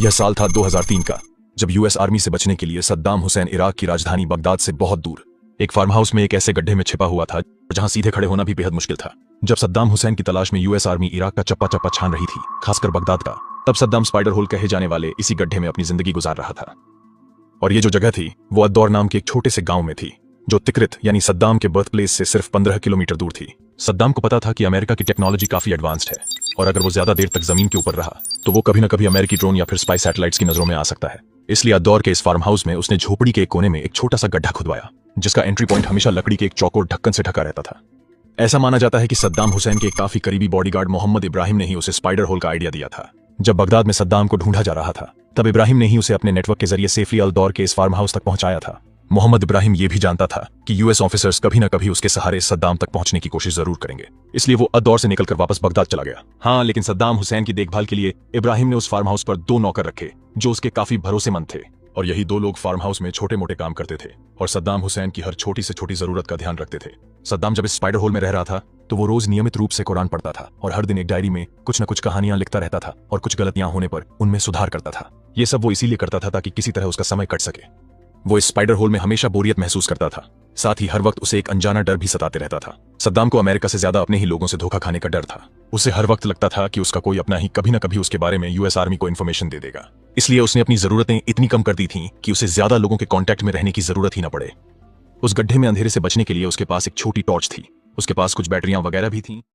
यह साल था 2003 का, जब यूएस आर्मी से बचने के लिए सद्दाम हुसैन इराक की राजधानी बगदाद से बहुत दूर एक फार्म हाउस में एक ऐसे गड्ढे में छिपा हुआ था जहां सीधे खड़े होना भी बेहद मुश्किल था। जब सद्दाम हुसैन की तलाश में यूएस आर्मी इराक का चप्पा चप्पा छान रही थी, खासकर बगदाद का, तब सद्दाम स्पाइडर होल कहे जाने वाले इसी गड्ढे में अपनी जिंदगी गुजार रहा था। और ये जो जगह थी वो अद्दौर नाम के एक छोटे से गांव में थी, जो तिक्रित यानी सद्दाम के बर्थ प्लेस से सिर्फ 15 किलोमीटर दूर थी। सद्दाम को पता था कि अमेरिका की टेक्नोलॉजी काफी एडवांस्ड है और अगर वो ज्यादा देर तक जमीन के ऊपर रहा तो वो कभी न कभी अमेरिकी ड्रोन या फिर स्पाई सैटेलाइट्स की नजरों में आ सकता है। इसलिए अद्दौर के इस फार्म हाउस में उसने झोपड़ी के एक कोने में एक छोटा सा गड्ढा खुदवाया, जिसका एंट्री पॉइंट हमेशा लकड़ी के एक चौकोर ढक्कन से ढका रहता था। ऐसा माना जाता है कि सद्दाम हुसैन के एक काफी करीबी बॉडीगार्ड मोहम्मद इब्राहिम ने ही उसे स्पाइडर होल का आइडिया दिया था। जब बगदाद में सद्दाम को ढूंढा जा रहा था, तब इब्राहिम ने ही उसे अपने नेटवर्क के जरिए सेफली अल्दौर के इस फार्म हाउस तक पहुंचाया था। मोहम्मद इब्राहिम ये भी जानता था कि यूएस ऑफिसर्स कभी न कभी उसके सहारे सद्दाम तक पहुंचने की कोशिश जरूर करेंगे, इसलिए वो अद्दौर से निकलकर वापस बगदाद चला गया। हाँ, लेकिन सद्दाम हुसैन की देखभाल के लिए इब्राहिम ने उस फार्म हाउस पर 2 नौकर रखे जो उसके काफी भरोसेमंद थे, और यही 2 लोग फार्म हाउस में छोटे मोटे काम करते थे और सद्दाम हुसैन की हर छोटी से छोटी जरूरत का ध्यान रखते थे। सद्दाम जब इस स्पाइडर होल में रह रहा था तो वो रोज नियमित रूप से कुरान पढ़ता था और हर दिन एक डायरी में कुछ न कुछ कहानियां लिखता रहता था और कुछ गलतियां होने पर उनमें सुधार करता था। ये सब वो इसीलिए करता था ताकि किसी तरह उसका समय कट सके। वो इस स्पाइडर होल में हमेशा बोरियत महसूस करता था, साथ ही हर वक्त उसे एक अनजाना डर भी सताते रहता था। सद्दाम को अमेरिका से ज्यादा अपने ही लोगों से धोखा खाने का डर था। उसे हर वक्त लगता था कि उसका कोई अपना ही कभी न कभी उसके बारे में यूएस आर्मी को इन्फॉर्मेशन दे देगा। इसलिए उसने अपनी जरूरतें इतनी कम कर दी थी कि उसे ज्यादा लोगों के कांटेक्ट में रहने की जरूरत ही न पड़े। उस गड्ढे में अंधेरे से बचने के लिए उसके पास एक छोटी टॉर्च थी, उसके पास कुछ बैटरियां वगैरह भी थीं।